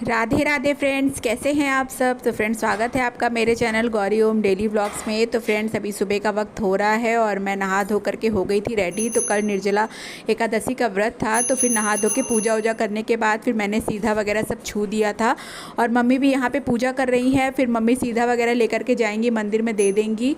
Radhe Radhe friends, कैसे हैं आप सब। तो फ्रेंड्स, स्वागत है आपका मेरे चैनल गौरी ओम डेली व्लॉग्स में। तो फ्रेंड्स, अभी सुबह का वक्त हो रहा है और मैं नहा धो करके हो गई थी रेडी। तो कल निर्जला एकादशी का व्रत था, तो फिर नहा धो के पूजा वूजा करने के बाद फिर मैंने सीधा वगैरह सब छू दिया था। और मम्मी भी यहाँ पर पूजा कर रही है। फिर मम्मी सीधा वगैरह लेकर के जाएंगी, मंदिर में दे देंगी।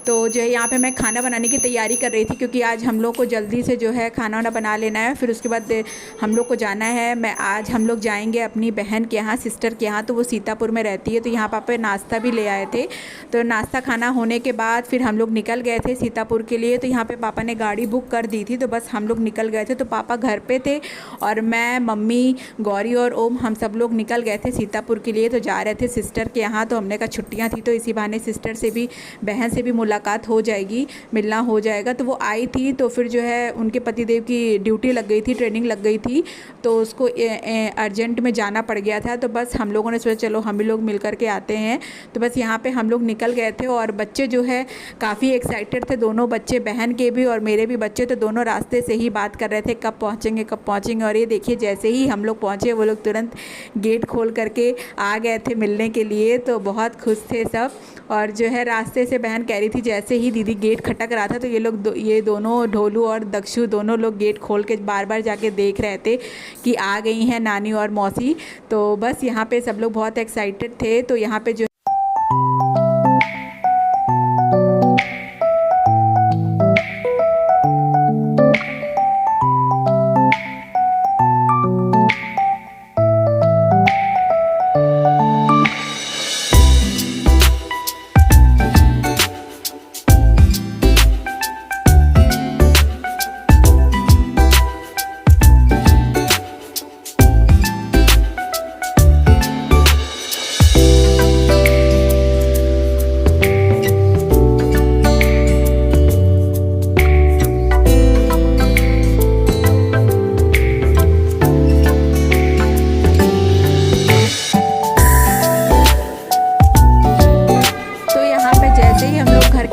तो जो है यहाँ पर मैं खाना बनाने की तैयारी कर रही थी, क्योंकि आज हम लोग को जल्दी से जो है खाना वाना बना लेना है। फिर उसके बाद हम लोग को जाना है। आज हम लोग जाएँगे अपनी बहन के यहाँ, सिस्टर के यहाँ। तो वो सीतापुर में रहती है, तो यहाँ पापा नाश्ता भी ले आए थे। तो नाश्ता खाना होने के बाद फिर हम लोग निकल गए थे सीतापुर के लिए। तो यहाँ पे पापा ने गाड़ी बुक कर दी थी, तो बस हम लोग निकल गए थे। तो पापा घर पे थे और मैं, मम्मी, गौरी और ओम हम सब लोग निकल गए थे सीतापुर के लिए। तो जा रहे थे सिस्टर के यहाँ। तो हमने कहा छुट्टियाँ थी तो इसी बहाने सिस्टर से भी, बहन से भी मुलाकात हो जाएगी, मिलना हो जाएगा। तो वो आई थी, तो फिर जो है उनके पतिदेव की ड्यूटी लग गई थी, ट्रेनिंग लग गई थी, तो उसको अर्जेंट में जाना पड़ गया था। तो बस हम लोगों ने सोचा चलो हम भी लोग मिल करके आते हैं। तो बस यहाँ पे हम लोग निकल गए थे और बच्चे जो है काफ़ी एक्साइटेड थे। दोनों बच्चे, बहन के भी और मेरे भी बच्चे, तो दोनों रास्ते से ही बात कर रहे थे कब पहुँचेंगे कब पहुँचेंगे। और ये देखिए, जैसे ही हम लोग पहुँचे वो लोग तुरंत गेट खोल करके आ गए थे मिलने के लिए। तो बहुत खुश थे सब। और जो है रास्ते से बहन कह रही थी जैसे ही दीदी गेट खटक रहा था तो ये दोनों, ढोलू और दक्षु, दोनों लोग गेट खोल के बार बार जाके देख रहे थे कि आ गई हैं नानी और मौसी। तो बस यहाँ पे सब लोग बहुत एक्साइटेड थे। तो यहाँ पे जो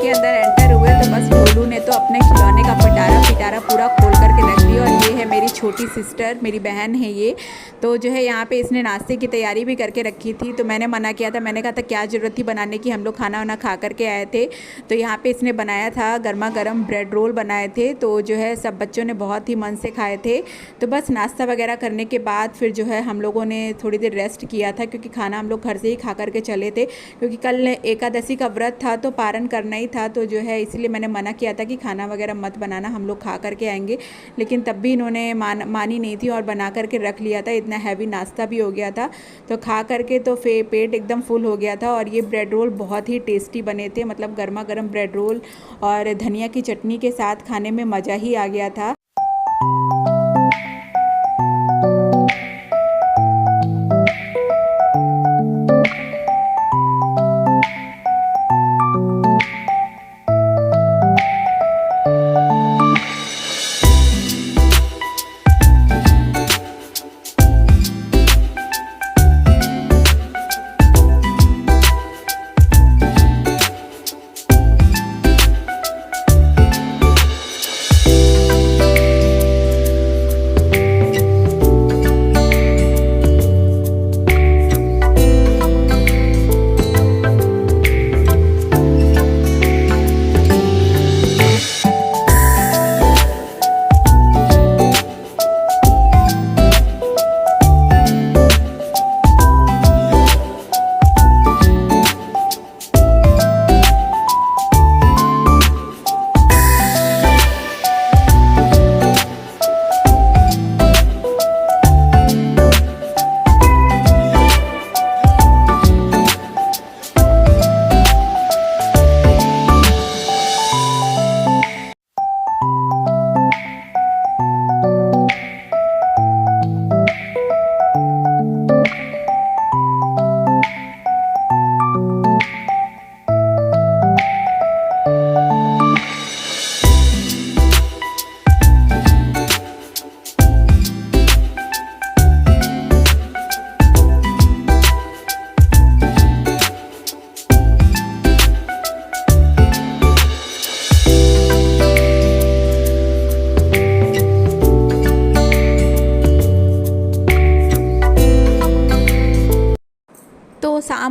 के अंदर एंटर हुए तो बस ढोलू ने तो अपने खिलौने का पिटारा पूरा खोल करके रख दिया। और ये है मेरी छोटी सिस्टर, मेरी बहन है ये। तो जो है यहाँ पे इसने नाश्ते की तैयारी भी करके रखी थी। तो मैंने मना किया था, मैंने कहा था क्या ज़रूरत थी बनाने की, हम लोग खाना वाना खा करके आए थे। तो यहाँ पे इसने बनाया था गर्मा गर्म ब्रेड रोल बनाए थे। तो जो है सब बच्चों ने बहुत ही मन से खाए थे। तो बस नाश्ता वगैरह करने के बाद फिर जो है हम लोगों ने थोड़ी देर रेस्ट किया था, क्योंकि खाना हम लोग घर से ही खा करके चले थे, क्योंकि कल एकादशी का व्रत था तो पारण करना ही था। तो जो है इसलिए मैंने मना किया था कि खाना वगैरह मत बनाना, हम लोग खा करके आएंगे। लेकिन तब भी इन्होंने मानी नहीं थी और बना करके रख लिया था। इतना हैवी नाश्ता भी हो गया था। तो खा करके तो पेट एकदम फुल हो गया था। और ये ब्रेड रोल बहुत ही टेस्टी बने थे, मतलब गर्मा गर्म ब्रेड रोल और धनिया की चटनी के साथ खाने में मज़ा ही आ गया था।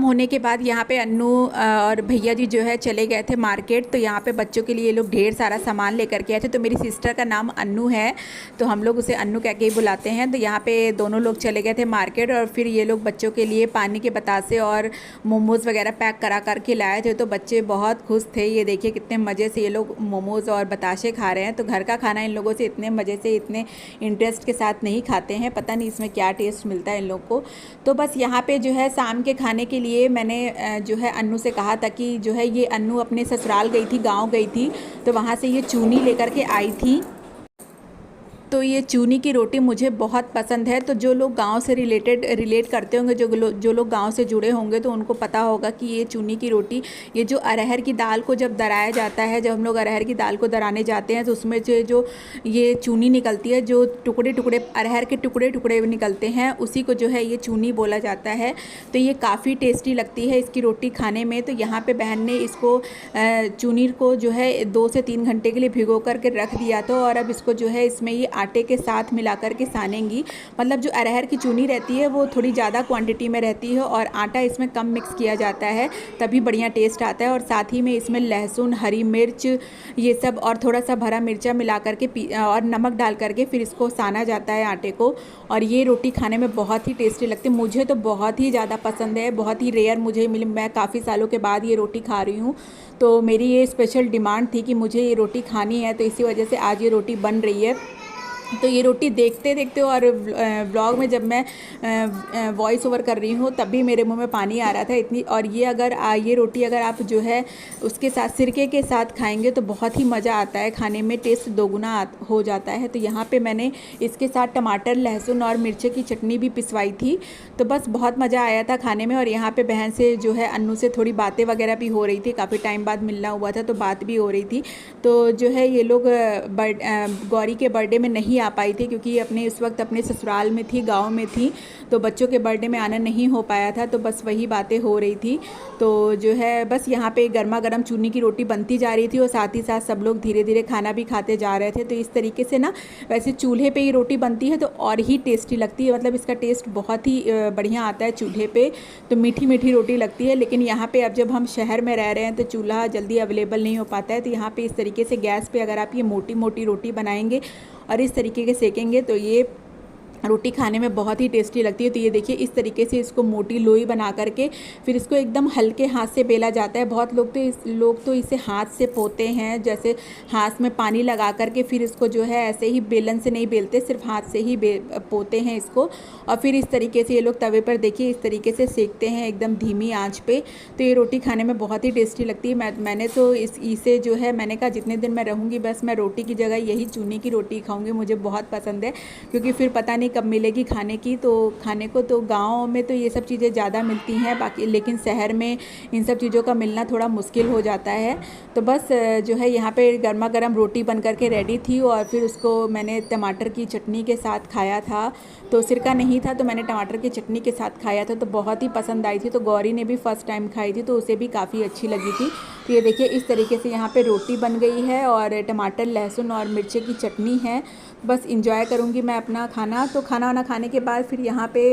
होने के बाद यहाँ पे अन्नू और भैया जी जो है चले गए थे मार्केट। तो यहाँ पे बच्चों के लिए ये लोग ढेर सारा सामान लेकर के आए थे। तो मेरी सिस्टर का नाम अन्नू है, तो हम लोग उसे अन्नू कह के ही बुलाते हैं। तो यहाँ पे दोनों लोग चले गए थे मार्केट और फिर ये लोग बच्चों के लिए पानी के बतासे और मोमोज़ वगैरह पैक करा करके लाए थे। तो बच्चे बहुत खुश थे। ये देखिए कितने मज़े से ये लोग मोमोज़ और बताशे खा रहे हैं। तो घर का खाना इन लोगों से इतने मज़े से, इतने इंटरेस्ट के साथ नहीं खाते हैं, पता नहीं इसमें क्या टेस्ट मिलता है इन लोग को। तो बस यहाँ पे जो है शाम के खाने के लिए मैंने जो है अन्नू से कहा था कि जो है ये अन्नू अपने ससुराल गई थी, गांव गई थी, तो वहाँ से ये चूनी लेकर के आई थी। तो ये चूनी की रोटी मुझे बहुत पसंद है। तो जो लोग गांव से रिलेट करते होंगे, जो लोग गांव से जुड़े होंगे, तो उनको पता होगा कि ये चूनी की रोटी, ये जो अरहर की दाल को जब दराया जाता है, जब हम लोग अरहर की दाल को दराने जाते हैं तो उसमें जो ये चूनी निकलती है, जो टुकड़े टुकड़े अरहर के टुकड़े टुकड़े निकलते हैं, उसी को जो है ये चूनी बोला जाता है। तो ये काफ़ी टेस्टी लगती है इसकी रोटी खाने में। तो यहाँ पर बहन ने इसको चूनी को जो है 2 से 3 घंटे के लिए भिगो करके रख दिया था और अब इसको जो है इसमें ये आटे के साथ मिलाकर के सानेंगी। मतलब जो अरहर की चूनी रहती है वो थोड़ी ज़्यादा क्वांटिटी में रहती है और आटा इसमें कम मिक्स किया जाता है, तभी बढ़िया टेस्ट आता है। और साथ ही में इसमें लहसुन, हरी मिर्च, ये सब और थोड़ा सा भरा मिर्चा मिला करके और नमक डाल करके फिर इसको साना जाता है आटे को। और ये रोटी खाने में बहुत ही टेस्टी लगती है। मुझे तो बहुत ही ज़्यादा पसंद है, बहुत ही रेयर मुझे मिली। मैं काफ़ी सालों के बाद ये रोटी खा रही हूँ, तो मेरी ये स्पेशल डिमांड थी कि मुझे ये रोटी खानी है, तो इसी वजह से आज ये रोटी बन रही है। तो ये रोटी देखते देखते और व्लॉग में जब मैं वॉइस ओवर कर रही हूँ तब भी मेरे मुंह में पानी आ रहा था इतनी। और ये रोटी अगर आप जो है उसके साथ सिरके के साथ खाएंगे तो बहुत ही मज़ा आता है खाने में, टेस्ट दोगुना हो जाता है। तो यहाँ पे मैंने इसके साथ टमाटर, लहसुन और मिर्ची की चटनी भी पिसवाई थी। तो बस बहुत मज़ा आया था खाने में। और यहाँ पर बहन से जो है अन्नू से थोड़ी बातें वगैरह भी हो रही थी, काफ़ी टाइम बाद मिलना हुआ था तो बात भी हो रही थी। तो जो है ये लोग गौरी के बर्थडे में नहीं आ पाई थी क्योंकि इस वक्त अपने ससुराल में थी, गांव में थी, तो बच्चों के बर्थडे में आना नहीं हो पाया था। तो बस वही बातें हो रही थी। तो जो है बस यहाँ पे गर्मा गर्म चूनी की रोटी बनती जा रही थी और साथ ही साथ सब लोग धीरे धीरे खाना भी खाते जा रहे थे। तो इस तरीके से ना, वैसे चूल्हे पे ही रोटी बनती है तो और ही टेस्टी लगती है, मतलब इसका टेस्ट बहुत ही बढ़िया आता है चूल्हे पे, तो मीठी मीठी रोटी लगती है। लेकिन यहाँ पे अब जब हम शहर में रह रहे हैं तो चूल्हा जल्दी अवेलेबल नहीं हो पाता है। तो यहाँ पे इस तरीके से गैस पे अगर आप ये मोटी मोटी रोटी बनाएंगे और इस तरीके के सेकेंगे तो ये रोटी खाने में बहुत ही टेस्टी लगती है। तो ये देखिए इस तरीके से इसको मोटी लोई बना करके फिर इसको एकदम हल्के हाथ से बेला जाता है। बहुत लोग तो इसे हाथ से पोते हैं, जैसे हाथ में पानी लगा करके फिर इसको जो है ऐसे ही बेलन से नहीं बेलते, सिर्फ हाथ से ही पोते हैं इसको। और फिर इस तरीके से ये लोग तवे पर देखिए इस तरीके से सेकते हैं एकदम धीमी आँच पे। तो ये रोटी खाने में बहुत ही टेस्टी लगती है। मैंने तो इसे जो है, मैंने कहा जितने दिन मैं रहूँगी बस मैं रोटी की जगह यही चूनी की रोटी खाऊँगी, मुझे बहुत पसंद है। क्योंकि फिर पता नहीं कब मिलेगी खाने की, तो खाने को तो गाँव में तो ये सब चीज़ें ज़्यादा मिलती हैं बाकी, लेकिन शहर में इन सब चीज़ों का मिलना थोड़ा मुश्किल हो जाता है। तो बस जो है यहाँ पे गर्मा गर्म रोटी बन करके रेडी थी और फिर उसको मैंने टमाटर की चटनी के साथ खाया था। तो सिरका नहीं था तो मैंने टमाटर की चटनी के साथ खाया था, तो बहुत ही पसंद आई थी। तो गौरी ने भी फ़र्स्ट टाइम खाई थी तो उसे भी काफ़ी अच्छी लगी थी। तो ये देखिए इस तरीके से यहाँ पे रोटी बन गई है और टमाटर, लहसुन और मिर्ची की चटनी है। बस इंजॉय करूँगी मैं अपना खाना। तो खाना वाना खाने के बाद फिर यहाँ पे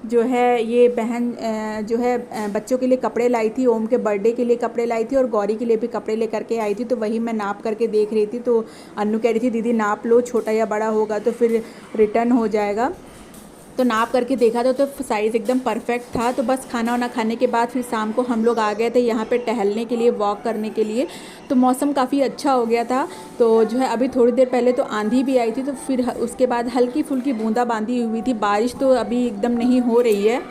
जो है ये बहन जो है बच्चों के लिए कपड़े लाई थी, ओम के बर्थडे के लिए कपड़े लाई थी और गौरी के लिए भी कपड़े लेकर के आई थी। तो वही मैं नाप करके देख रही थी। तो अन्नू कह रही थी दीदी नाप लो, छोटा या बड़ा होगा तो फिर रिटर्न हो जाएगा। तो नाप करके देखा तो साइज़ एकदम परफेक्ट था। तो बस खाना वाना खाने के बाद फिर शाम को हम लोग आ गए थे यहाँ पे टहलने के लिए, वॉक करने के लिए। तो मौसम काफ़ी अच्छा हो गया था। तो जो है अभी थोड़ी देर पहले तो आंधी भी आई थी, तो फिर उसके बाद हल्की फुल्की बूंदाबांदी हुई थी। बारिश तो अभी एकदम नहीं हो रही है।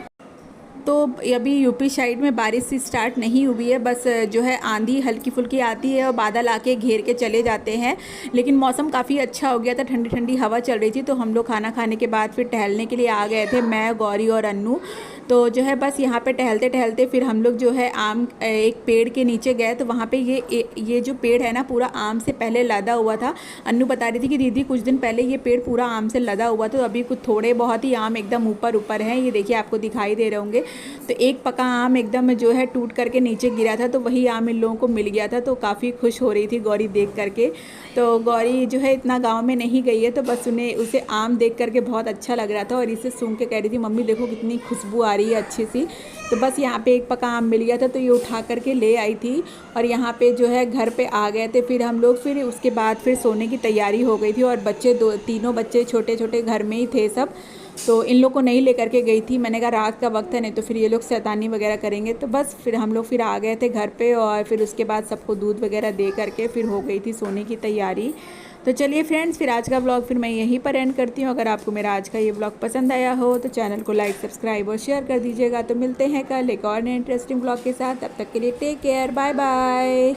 तो अभी यूपी साइड में बारिश से स्टार्ट नहीं हुई है, बस जो है आंधी हल्की फुल्की आती है और बादल आके घेर के चले जाते हैं। लेकिन मौसम काफ़ी अच्छा हो गया था, ठंडी ठंडी हवा चल रही थी। तो हम लोग खाना खाने के बाद फिर टहलने के लिए आ गए थे, मैं, गौरी और अन्नू। तो जो है बस यहाँ पे टहलते टहलते फिर हम लोग जो है आम एक पेड़ के नीचे गए। तो वहाँ पे ये जो पेड़ है ना पूरा आम से पहले लदा हुआ था। अन्नू बता रही थी कि दीदी कुछ दिन पहले ये पेड़ पूरा आम से लदा हुआ था, तो अभी कुछ थोड़े बहुत ही आम एकदम ऊपर ऊपर हैं, ये देखिए आपको दिखाई दे रहे होंगे। तो एक पका आम एकदम जो है टूट करके नीचे गिरा था, तो वही आम इन लोगों को मिल गया था। तो काफ़ी खुश हो रही थी गौरी देख करके। तो गौरी जो है इतना गांव में नहीं गई है, तो बस उसे आम देख करके बहुत अच्छा लग रहा था और इसे सूंघ के कह रही थी मम्मी देखो कितनी खुशबू आ रही है अच्छी सी। तो बस यहाँ पे एक पका आम मिल गया था, तो ये उठा करके ले आई थी और यहाँ पे जो है घर पे आ गए थे। फिर हम लोग फिर उसके बाद फिर सोने की तैयारी हो गई थी और बच्चे तीनों बच्चे छोटे छोटे घर में ही थे सब। तो इन लोग को नहीं लेकर के गई थी, मैंने कहा रात का वक्त है, नहीं तो फिर ये लोग शैतानी वगैरह करेंगे। तो बस फिर हम लोग फिर आ गए थे घर पे और फिर उसके बाद सबको दूध वगैरह दे करके फिर हो गई थी सोने की तैयारी। तो चलिए फ्रेंड्स, फिर आज का ब्लॉग फिर मैं यहीं पर एंड करती हूँ। अगर आपको मेरा आज का ये ब्लॉग पसंद आया हो तो चैनल को लाइक, सब्सक्राइब और शेयर कर दीजिएगा। तो मिलते हैं कल एक और नए इंटरेस्टिंग ब्लॉग के साथ। तब तक के लिए टेक केयर, बाय बाय।